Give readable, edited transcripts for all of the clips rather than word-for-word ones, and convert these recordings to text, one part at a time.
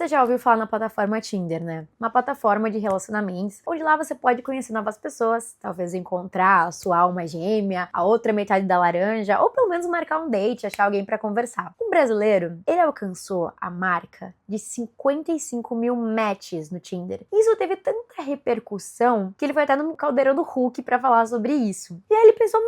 Você já ouviu falar na plataforma Tinder, né? Uma plataforma de relacionamentos, onde lá você pode conhecer novas pessoas, talvez encontrar a sua alma gêmea, a outra metade da laranja, ou pelo menos marcar um date, achar alguém pra conversar. Um brasileiro, ele alcançou a marca de 55 mil matches no Tinder. Isso teve tanta repercussão que ele foi até no Caldeirão do Hulk pra falar sobre isso. E aí ele pensou,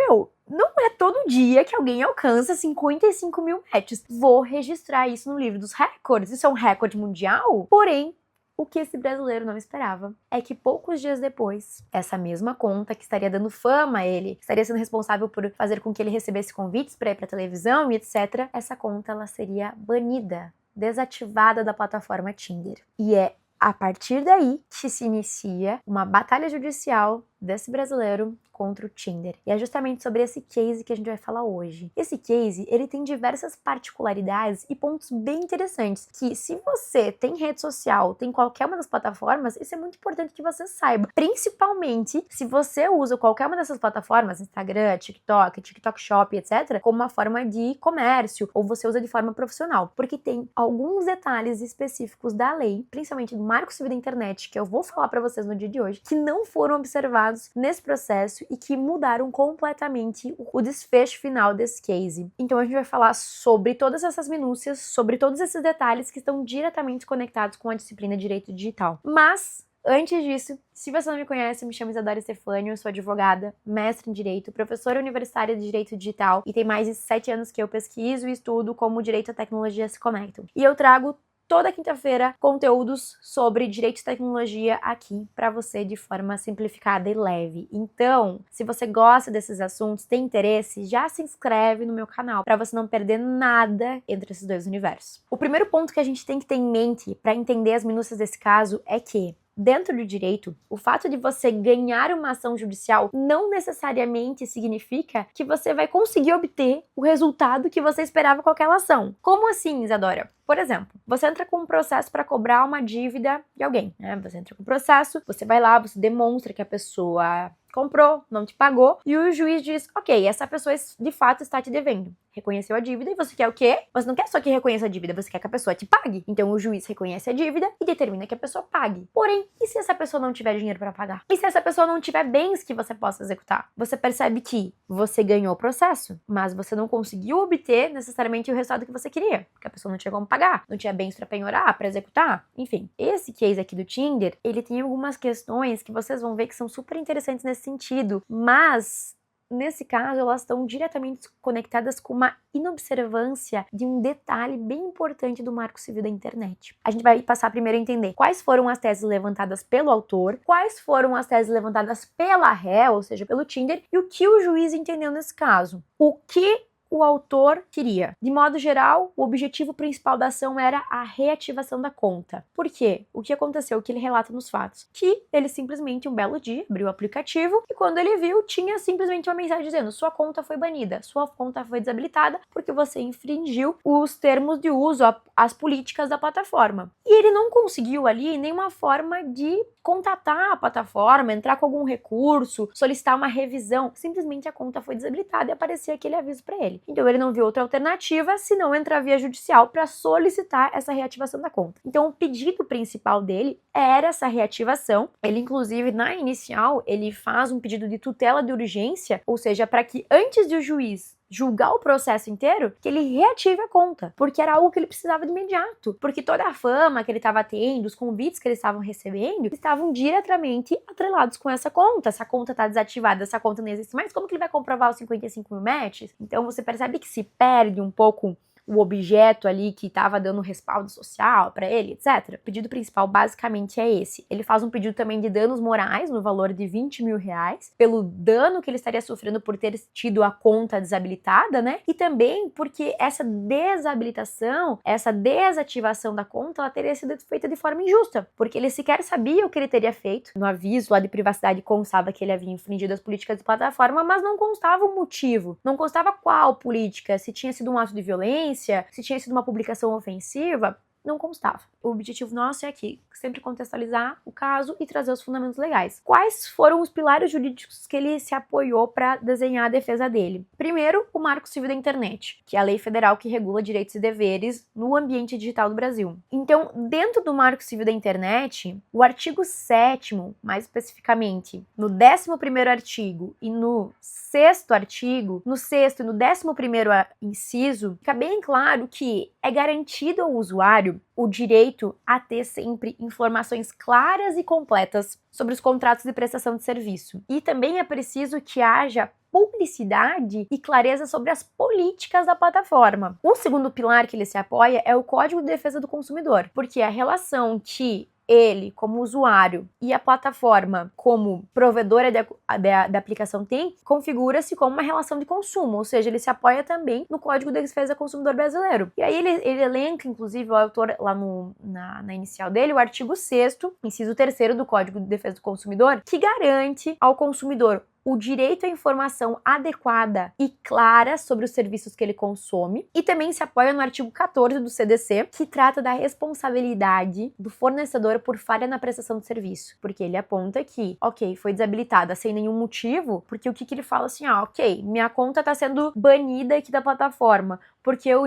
não é todo dia que alguém alcança 55 mil matches. Vou registrar isso no livro dos recordes. Isso é um recorde mundial? Porém, o que esse brasileiro não esperava é que poucos dias depois, essa mesma conta que estaria dando fama a ele, estaria sendo responsável por fazer com que ele recebesse convites para ir para televisão e etc., essa conta ela seria banida, desativada da plataforma Tinder. E é a partir daí que se inicia uma batalha judicial desse brasileiro contra o Tinder. E é justamente sobre esse case que a gente vai falar hoje. Esse case, ele tem diversas particularidades e pontos bem interessantes, que se você tem rede social, tem qualquer uma das plataformas, isso é muito importante que você saiba. Principalmente se você usa qualquer uma dessas plataformas, Instagram, TikTok Shop, etc., como uma forma de comércio, ou você usa de forma profissional. Porque tem alguns detalhes específicos da lei, principalmente do Marco Civil da Internet, que eu vou falar para vocês no dia de hoje, que não foram observados nesse processo e que mudaram completamente o desfecho final desse case. Então a gente vai falar sobre todas essas minúcias, sobre todos esses detalhes que estão diretamente conectados com a disciplina de Direito Digital. Mas antes disso, se você não me conhece, eu me chamo Isadora Stefânio, eu sou advogada, mestre em Direito, professora universitária de Direito Digital e tem mais de 7 anos que eu pesquiso e estudo como Direito e Tecnologia se conectam. E eu trago toda quinta-feira conteúdos sobre direito e tecnologia aqui para você de forma simplificada e leve. Então, se você gosta desses assuntos, tem interesse, já se inscreve no meu canal para você não perder nada entre esses dois universos. O primeiro ponto que a gente tem que ter em mente para entender as minúcias desse caso é que dentro do direito, o fato de você ganhar uma ação judicial não necessariamente significa que você vai conseguir obter o resultado que você esperava com aquela ação. Como assim, Isadora? Por exemplo, você entra com um processo para cobrar uma dívida de alguém, né? Você entra com um processo, você vai lá, você demonstra que a pessoa comprou, não te pagou, e o juiz diz, ok, essa pessoa de fato está te devendo. Reconheceu a dívida e você quer o quê? Você não quer só que reconheça a dívida, você quer que a pessoa te pague. Então o juiz reconhece a dívida e determina que a pessoa pague. Porém, e se essa pessoa não tiver dinheiro para pagar? E se essa pessoa não tiver bens que você possa executar? Você percebe que você ganhou o processo, mas você não conseguiu obter necessariamente o resultado que você queria, porque a pessoa não tinha como pagar, não tinha bens para penhorar, para executar, enfim. Esse case aqui do Tinder, ele tem algumas questões que vocês vão ver que são super interessantes nesse sentido, mas nesse caso, elas estão diretamente conectadas com uma inobservância de um detalhe bem importante do Marco Civil da Internet. A gente vai passar primeiro a entender quais foram as teses levantadas pelo autor, quais foram as teses levantadas pela réu, ou seja, pelo Tinder, e o que o juiz entendeu nesse caso. O que o autor queria. De modo geral, o objetivo principal da ação era a reativação da conta. Por quê? O que aconteceu? O que ele relata nos fatos? Que ele simplesmente, um belo dia, abriu o aplicativo e quando ele viu, tinha simplesmente uma mensagem dizendo: sua conta foi banida, sua conta foi desabilitada porque você infringiu os termos de uso, as políticas da plataforma. E ele não conseguiu ali nenhuma forma de contatar a plataforma, entrar com algum recurso, solicitar uma revisão. Simplesmente a conta foi desabilitada e aparecia aquele aviso para ele. Então ele não viu outra alternativa senão entrar via judicial para solicitar essa reativação da conta. Então o pedido principal dele era essa reativação. Ele inclusive na inicial ele faz um pedido de tutela de urgência, ou seja, para que antes de o juiz julgar o processo inteiro, que ele reative a conta, porque era algo que ele precisava de imediato, porque toda a fama que ele estava tendo, os convites que eles estavam recebendo, estavam diretamente atrelados com essa conta. Essa conta está desativada, essa conta não existe mais, como que ele vai comprovar os 55 mil matches? Então você percebe que se perde um pouco o objeto ali que estava dando respaldo social para ele, etc. O pedido principal basicamente é esse. Ele faz um pedido também de danos morais no valor de 20 mil reais, pelo dano que ele estaria sofrendo por ter tido a conta desabilitada, né? E também porque essa desabilitação, essa desativação da conta, ela teria sido feita de forma injusta, porque ele sequer sabia o que ele teria feito. No aviso lá de privacidade constava que ele havia infringido as políticas de plataforma, mas não constava o motivo, não constava qual política, se tinha sido um ato de violência, se tinha sido uma publicação ofensiva, não constava. o objetivo nosso é aqui, sempre contextualizar o caso e trazer os fundamentos legais. Quais foram os pilares jurídicos que ele se apoiou para desenhar a defesa dele? Primeiro, o Marco Civil da Internet, que é a lei federal que regula direitos e deveres no ambiente digital do Brasil. Então, dentro do Marco Civil da Internet, o artigo 7º, mais especificamente, no 11º artigo e no 6º artigo, no 6º e no 11º inciso, fica bem claro que é garantido ao usuário o direito a ter sempre informações claras e completas sobre os contratos de prestação de serviço. E também é preciso que haja publicidade e clareza sobre as políticas da plataforma. O segundo pilar que ele se apoia é o Código de Defesa do Consumidor, porque a relação que ele, como usuário, e a plataforma, como provedora da aplicação tem, configura-se como uma relação de consumo, ou seja, ele se apoia também no Código de Defesa do Consumidor brasileiro. E aí ele elenca, inclusive, o autor lá na inicial dele, o artigo 6º, inciso 3º do Código de Defesa do Consumidor, que garante ao consumidor o direito à informação adequada e clara sobre os serviços que ele consome, e também se apoia no artigo 14 do CDC, que trata da responsabilidade do fornecedor por falha na prestação de serviço, porque ele aponta que, ok, foi desabilitada sem nenhum motivo, porque o que ele fala assim, ok, minha conta está sendo banida aqui da plataforma, porque eu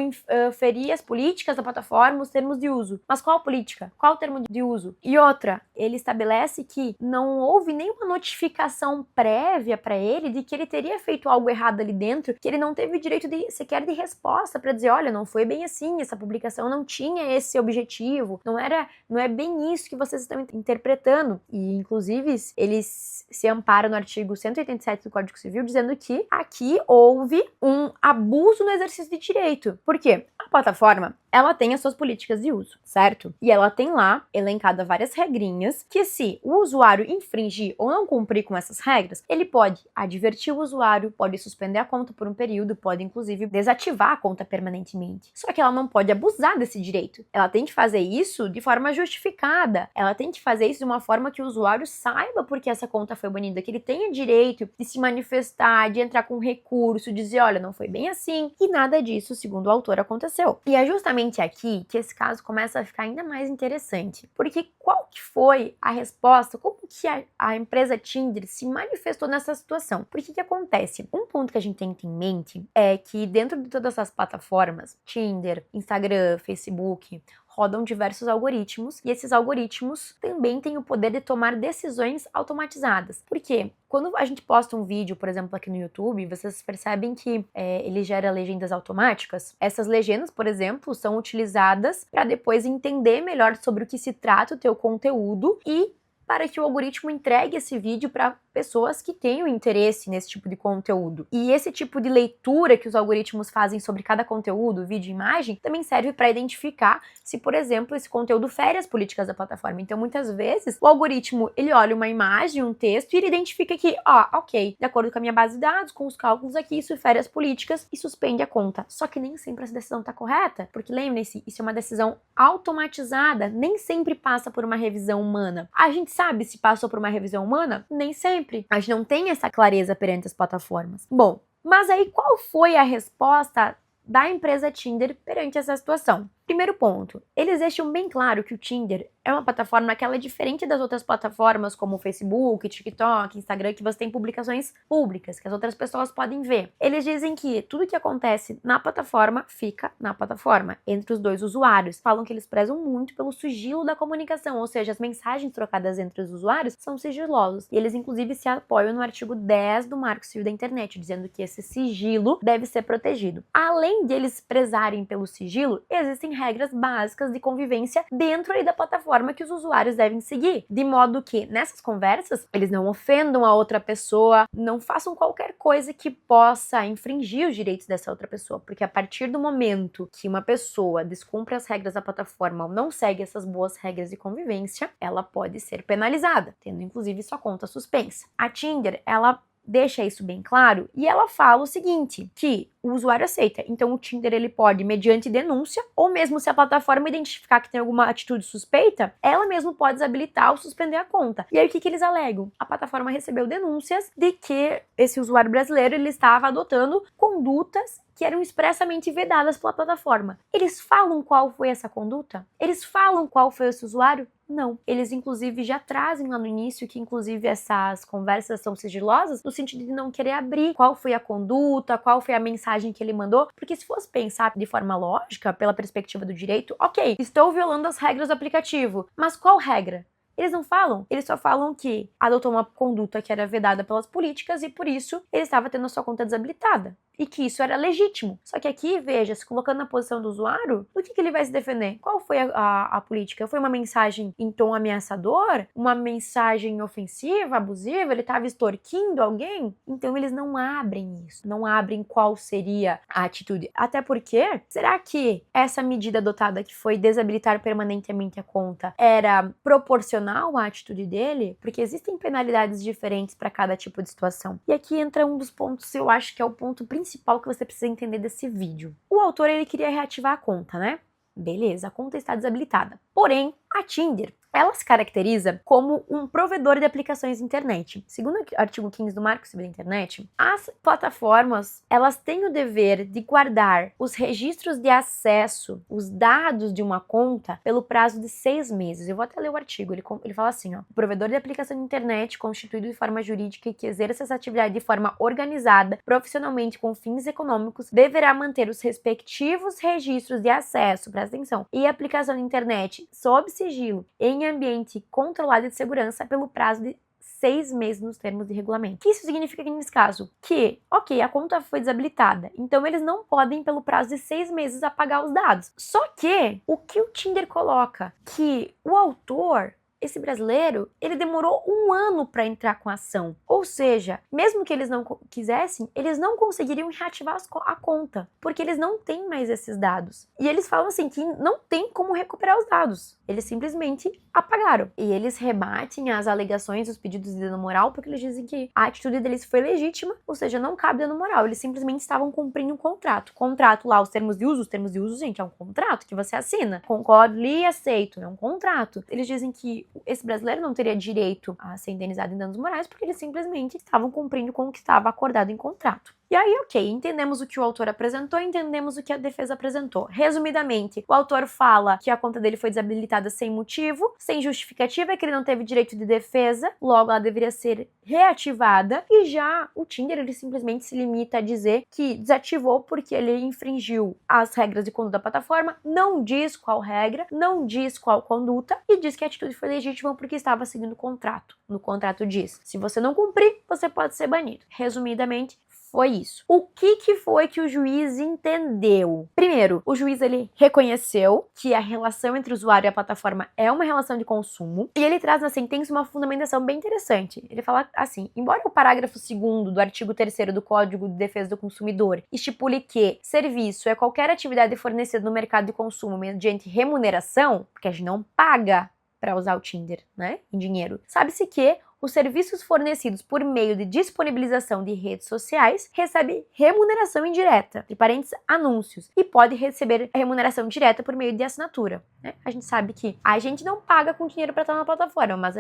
feri as políticas da plataforma, os termos de uso. Mas qual política? Qual termo de uso? E outra, ele estabelece que não houve nenhuma notificação prévia para ele de que ele teria feito algo errado ali dentro, que ele não teve o direito sequer de resposta para dizer, olha, não foi bem assim, essa publicação não tinha esse objetivo, não é bem isso que vocês estão interpretando. E, inclusive, eles se amparam no artigo 187 do Código Civil, dizendo que aqui houve um abuso no exercício de direito. Por quê? A plataforma, ela tem as suas políticas de uso, certo? E ela tem lá, elencada várias regrinhas, que se o usuário infringir ou não cumprir com essas regras, ele pode advertir o usuário, pode suspender a conta por um período, pode inclusive desativar a conta permanentemente. Só que ela não pode abusar desse direito. Ela tem que fazer isso de forma justificada. Ela tem que fazer isso de uma forma que o usuário saiba por que essa conta foi banida, que ele tenha direito de se manifestar, de entrar com recurso, dizer, olha, não foi bem assim. E nada disso, segundo o autor, aconteceu. E é justamente aqui que esse caso começa a ficar ainda mais interessante. Porque qual que foi a resposta? Como que a empresa Tinder se manifestou nessa situação? Porque que acontece? Um ponto que a gente tem que ter em mente é que dentro de todas essas plataformas, Tinder, Instagram, Facebook, rodam diversos algoritmos, e esses algoritmos também têm o poder de tomar decisões automatizadas. Por quê? Quando a gente posta um vídeo, por exemplo, aqui no YouTube, vocês percebem que ele gera legendas automáticas. Essas legendas, por exemplo, são utilizadas para depois entender melhor sobre o que se trata o teu conteúdo e para que o algoritmo entregue esse vídeo para pessoas que tenham interesse nesse tipo de conteúdo. E esse tipo de leitura que os algoritmos fazem sobre cada conteúdo, vídeo e imagem, também serve para identificar se, por exemplo, esse conteúdo fere as políticas da plataforma. Então, muitas vezes, o algoritmo, ele olha uma imagem, um texto, e ele identifica que, ok, de acordo com a minha base de dados, com os cálculos aqui, isso fere as políticas e suspende a conta. Só que nem sempre essa decisão está correta, porque lembrem-se, isso é uma decisão automatizada, nem sempre passa por uma revisão humana. A gente sabe se passou por uma revisão humana? Nem sempre. A gente não tem essa clareza perante as plataformas. Bom, mas aí qual foi a resposta da empresa Tinder perante essa situação? Primeiro ponto, eles deixam bem claro que o Tinder é uma plataforma que ela é diferente das outras plataformas como o Facebook, TikTok, Instagram, que você tem publicações públicas, que as outras pessoas podem ver. Eles dizem que tudo que acontece na plataforma fica na plataforma, entre os dois usuários. Falam que eles prezam muito pelo sigilo da comunicação, ou seja, as mensagens trocadas entre os usuários são sigilosos. E eles, inclusive, se apoiam no artigo 10 do Marco Civil da Internet, dizendo que esse sigilo deve ser protegido. Além de eles prezarem pelo sigilo, existem regras básicas de convivência dentro aí da plataforma que os usuários devem seguir, de modo que nessas conversas eles não ofendam a outra pessoa, não façam qualquer coisa que possa infringir os direitos dessa outra pessoa, porque a partir do momento que uma pessoa descumpre as regras da plataforma ou não segue essas boas regras de convivência, ela pode ser penalizada, tendo inclusive sua conta suspensa. A Tinder, ela deixa isso bem claro e ela fala o seguinte, que o usuário aceita. Então o Tinder ele pode, mediante denúncia, ou mesmo se a plataforma identificar que tem alguma atitude suspeita, ela mesma pode desabilitar ou suspender a conta. E aí o que eles alegam? A plataforma recebeu denúncias de que esse usuário brasileiro ele estava adotando condutas que eram expressamente vedadas pela plataforma. Eles falam qual foi essa conduta? Eles falam qual foi esse usuário? Não. Eles, inclusive, já trazem lá no início que, inclusive, essas conversas são sigilosas no sentido de não querer abrir qual foi a conduta, qual foi a mensagem que ele mandou, porque se fosse pensar de forma lógica, pela perspectiva do direito, ok, estou violando as regras do aplicativo, mas qual regra? Eles não falam, eles só falam que adotou uma conduta que era vedada pelas políticas e por isso ele estava tendo a sua conta desabilitada. E que isso era legítimo. Só que aqui, veja, se colocando na posição do usuário, do que ele vai se defender? Qual foi a política? Foi uma mensagem em tom ameaçador? Uma mensagem ofensiva, abusiva? Ele estava extorquindo alguém? Então eles não abrem isso. Não abrem qual seria a atitude. Até porque, será que essa medida adotada que foi desabilitar permanentemente a conta era proporcional à atitude dele? Porque existem penalidades diferentes para cada tipo de situação. E aqui entra um dos pontos, eu acho que é o ponto principal que você precisa entender desse vídeo. O autor, ele queria reativar a conta, né? Beleza, a conta está desabilitada. Porém, a Tinder, ela se caracteriza como um provedor de aplicações de internet. Segundo o artigo 15 do Marco Civil da Internet, as plataformas, elas têm o dever de guardar os registros de acesso, os dados de uma conta, pelo prazo de 6 meses. Eu vou até ler o artigo, ele fala assim, ó. O provedor de aplicação de internet, constituído de forma jurídica e que exerça essa atividade de forma organizada, profissionalmente com fins econômicos, deverá manter os respectivos registros de acesso, presta atenção, e aplicação de internet sob sigilo em ambiente controlado de segurança pelo prazo de 6 meses nos termos de regulamento. O que isso significa aqui nesse caso? Que, ok, a conta foi desabilitada, então eles não podem, pelo prazo de 6 meses, apagar os dados. Só que, o que o Tinder coloca? Que o autor, esse brasileiro, ele demorou 1 ano para entrar com a ação. Ou seja, mesmo que eles não quisessem, eles não conseguiriam reativar a conta, porque eles não têm mais esses dados. E eles falam assim que não tem como recuperar os dados. Eles simplesmente apagaram. E eles rebatem as alegações, os pedidos de dano moral, porque eles dizem que a atitude deles foi legítima, ou seja, não cabe dano moral. Eles simplesmente estavam cumprindo um contrato. Contrato lá, os termos de uso, gente, é um contrato que você assina. Concordo e aceito, é um contrato. Eles dizem que esse brasileiro não teria direito a ser indenizado em danos morais porque eles simplesmente estavam cumprindo com o que estava acordado em contrato. E aí, ok, entendemos o que o autor apresentou, entendemos o que a defesa apresentou. Resumidamente, o autor fala que a conta dele foi desabilitada sem motivo, sem justificativa, que ele não teve direito de defesa, logo ela deveria ser reativada. E já o Tinder, ele simplesmente se limita a dizer que desativou porque ele infringiu as regras de conduta da plataforma, não diz qual regra, não diz qual conduta e diz que a atitude foi legítima porque estava seguindo o contrato. No contrato diz, se você não cumprir, você pode ser banido. Resumidamente, foi isso. O que foi que o juiz entendeu? Primeiro, o juiz ele reconheceu que a relação entre o usuário e a plataforma é uma relação de consumo e ele traz na sentença uma fundamentação bem interessante. Ele fala assim, embora o parágrafo 2º do artigo 3º do Código de Defesa do Consumidor estipule que serviço é qualquer atividade fornecida no mercado de consumo mediante remuneração, porque a gente não paga para usar o Tinder, né, em dinheiro. Sabe-se que os serviços fornecidos por meio de disponibilização de redes sociais recebem remuneração indireta, entre parênteses, anúncios, e pode receber remuneração direta por meio de assinatura. Né? A gente sabe que a gente não paga com dinheiro para estar na plataforma, mas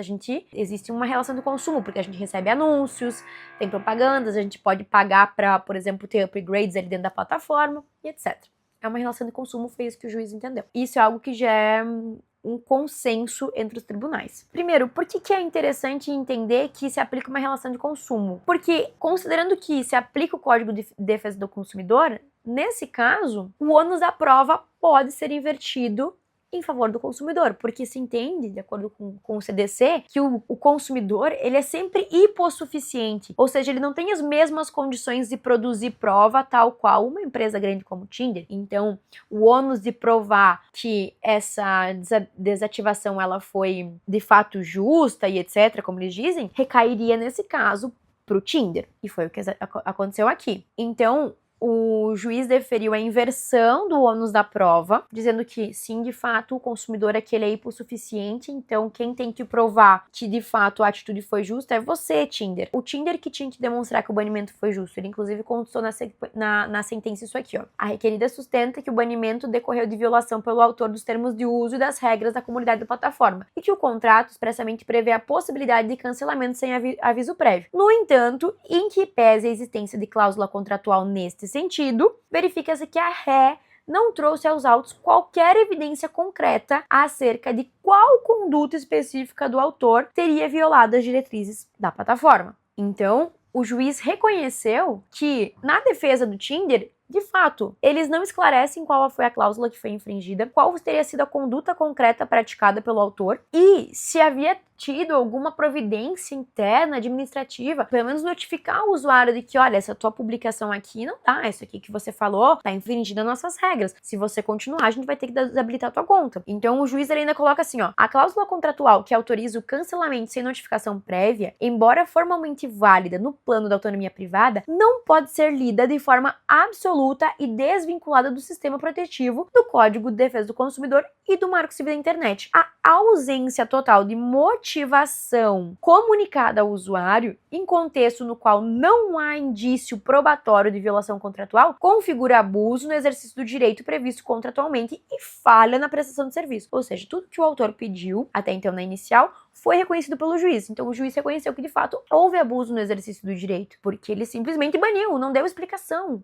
existe uma relação de consumo, porque a gente recebe anúncios, tem propagandas, a gente pode pagar para, por exemplo, ter upgrades ali dentro da plataforma, e etc. É uma relação de consumo, foi isso que o juiz entendeu. Isso é algo que já é um consenso entre os tribunais. Primeiro, por que é interessante entender que se aplica uma relação de consumo? Porque, considerando que se aplica o Código de Defesa do Consumidor, nesse caso, o ônus da prova pode ser invertido em favor do consumidor, porque se entende, de acordo com o CDC, que o consumidor ele é sempre hipossuficiente, ou seja, ele não tem as mesmas condições de produzir prova tal qual uma empresa grande como o Tinder. Então, o ônus de provar que essa desativação ela foi de fato justa e etc, como eles dizem, recairia nesse caso para o Tinder, e foi o que aconteceu aqui. Então, o juiz deferiu a inversão do ônus da prova, dizendo que sim, de fato, o consumidor aquele é hipossuficiente, então quem tem que provar que de fato a atitude foi justa é você, Tinder. O Tinder que tinha que demonstrar que o banimento foi justo. Ele inclusive constou na sentença isso aqui, ó. A requerida sustenta que o banimento decorreu de violação pelo autor dos termos de uso e das regras da comunidade da plataforma, e que o contrato expressamente prevê a possibilidade de cancelamento sem aviso prévio. No entanto, em que pese a existência de cláusula contratual neste sentido, verifica-se que a ré não trouxe aos autos qualquer evidência concreta acerca de qual conduta específica do autor teria violado as diretrizes da plataforma. Então, o juiz reconheceu que, na defesa do Tinder, de fato, eles não esclarecem qual foi a cláusula que foi infringida, qual teria sido a conduta concreta praticada pelo autor e se havia tido alguma providência interna, administrativa, pelo menos notificar o usuário de que, olha, essa tua publicação aqui não tá, isso aqui que você falou tá infringindo as nossas regras. Se você continuar, a gente vai ter que desabilitar a tua conta. Então, o juiz ainda coloca assim, ó, a cláusula contratual que autoriza o cancelamento sem notificação prévia, embora formalmente válida no plano da autonomia privada, não pode ser lida de forma absoluta e desvinculada do sistema protetivo do Código de Defesa do Consumidor e do Marco Civil da Internet. A ausência total de motivação comunicada ao usuário em contexto no qual não há indício probatório de violação contratual configura abuso no exercício do direito previsto contratualmente e falha na prestação de serviço. Ou seja, tudo que o autor pediu, até então na inicial, foi reconhecido pelo juiz. Então o juiz reconheceu que de fato houve abuso no exercício do direito, porque ele simplesmente baniu, não deu explicação.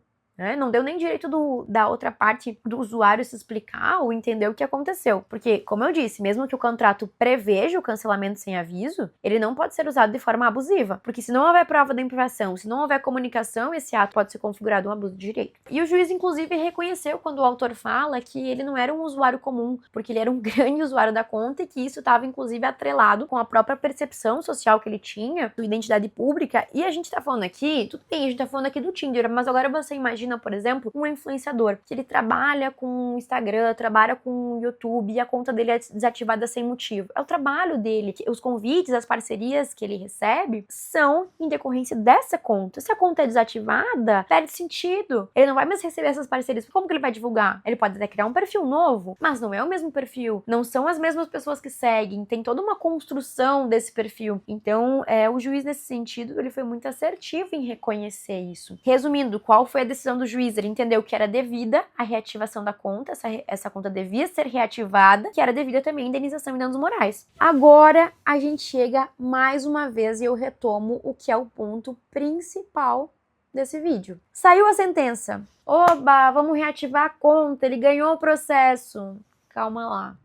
Não deu nem direito da outra parte do usuário se explicar ou entender o que aconteceu. Porque, como eu disse, mesmo que o contrato preveja o cancelamento sem aviso, ele não pode ser usado de forma abusiva. Porque se não houver prova da infração, se não houver comunicação, esse ato pode ser configurado um abuso de direito. E o juiz, inclusive, reconheceu quando o autor fala que ele não era um usuário comum, porque ele era um grande usuário da conta e que isso estava, inclusive, atrelado com a própria percepção social que ele tinha, sua identidade pública. E a gente tá falando aqui, tudo bem, a gente tá falando aqui do Tinder, mas agora você imagina, por exemplo, um influenciador, que ele trabalha com Instagram, trabalha com YouTube e a conta dele é desativada sem motivo. É o trabalho dele, os convites, as parcerias que ele recebe são em decorrência dessa conta. Se a conta é desativada, perde sentido. Ele não vai mais receber essas parcerias. Como que ele vai divulgar? Ele pode até criar um perfil novo, mas não é o mesmo perfil. Não são as mesmas pessoas que seguem. Tem toda uma construção desse perfil. Então, o juiz, nesse sentido, ele foi muito assertivo em reconhecer isso. Resumindo, qual foi a decisão do juiz? Ele entendeu que era devida a reativação da conta, essa conta devia ser reativada, que era devida também a indenização e danos morais. Agora, a gente chega mais uma vez e eu retomo o que é o ponto principal desse vídeo. Saiu a sentença. Oba, vamos reativar a conta, ele ganhou o processo. Calma lá.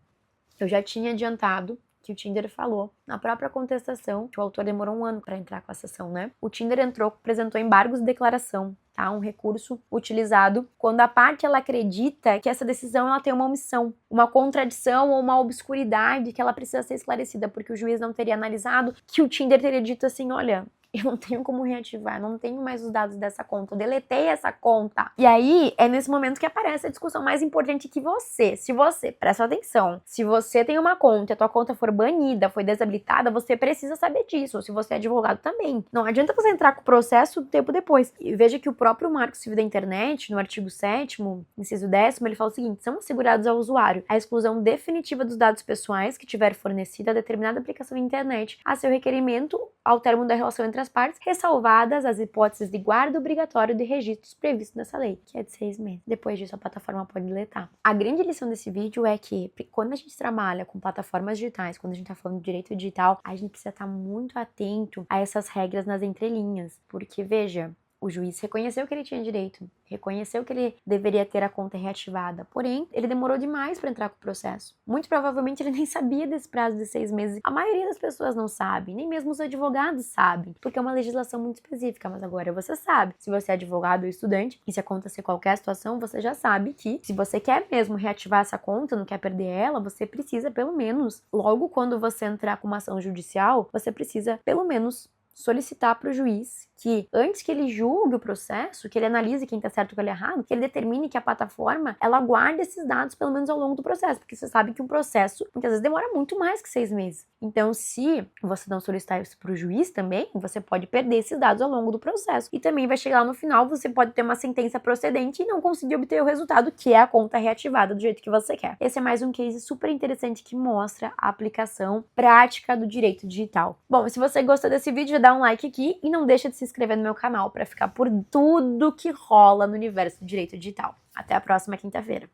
Eu já tinha adiantado que o Tinder falou na própria contestação, que o autor demorou 1 ano para entrar com a sessão, né? O Tinder apresentou embargos de declaração, tá? Um recurso utilizado quando a parte ela acredita que essa decisão ela tem uma omissão, uma contradição ou uma obscuridade que ela precisa ser esclarecida, porque o juiz não teria analisado, que o Tinder teria dito assim, olha, eu não tenho como reativar, não tenho mais os dados dessa conta, eu deletei essa conta. E aí, é nesse momento que aparece a discussão mais importante que você. Se você, presta atenção, se você tem uma conta e a tua conta for banida, foi desabilitada, você precisa saber disso, ou se você é advogado também. Não adianta você entrar com o processo tempo depois. E veja que o próprio Marco Civil da Internet, no artigo 7º, inciso 10º, ele fala o seguinte, são assegurados ao usuário a exclusão definitiva dos dados pessoais que tiver fornecida a determinada aplicação de internet a seu requerimento ao término da relação entre as partes, ressalvadas as hipóteses de guarda obrigatório de registros previstos nessa lei, que é de 6 meses. Depois disso, a plataforma pode deletar. A grande lição desse vídeo é que, quando a gente trabalha com plataformas digitais, quando a gente tá falando de direito digital, a gente precisa estar muito atento a essas regras nas entrelinhas, porque, veja, o juiz reconheceu que ele tinha direito, reconheceu que ele deveria ter a conta reativada, porém, ele demorou demais para entrar com o processo. Muito provavelmente ele nem sabia desse prazo de 6 meses. A maioria das pessoas não sabe, nem mesmo os advogados sabem, porque é uma legislação muito específica, mas agora você sabe. Se você é advogado ou estudante, e se acontecer qualquer situação, você já sabe que se você quer mesmo reativar essa conta, não quer perder ela, você precisa pelo menos, logo quando você entrar com uma ação judicial, você precisa pelo menos solicitar para o juiz que antes que ele julgue o processo, que ele analise quem tá certo e quem tá errado, que ele determine que a plataforma, ela guarda esses dados pelo menos ao longo do processo, porque você sabe que um processo muitas vezes demora muito mais que 6 meses. Então, se você não solicitar isso pro juiz também, você pode perder esses dados ao longo do processo. E também vai chegar lá no final, você pode ter uma sentença procedente e não conseguir obter o resultado, que é a conta reativada do jeito que você quer. Esse é mais um case super interessante que mostra a aplicação prática do direito digital. Bom, se você gostou desse vídeo, dá um like aqui e não deixa de se inscrever no meu canal para ficar por tudo que rola no universo do direito digital. Até a próxima quinta-feira.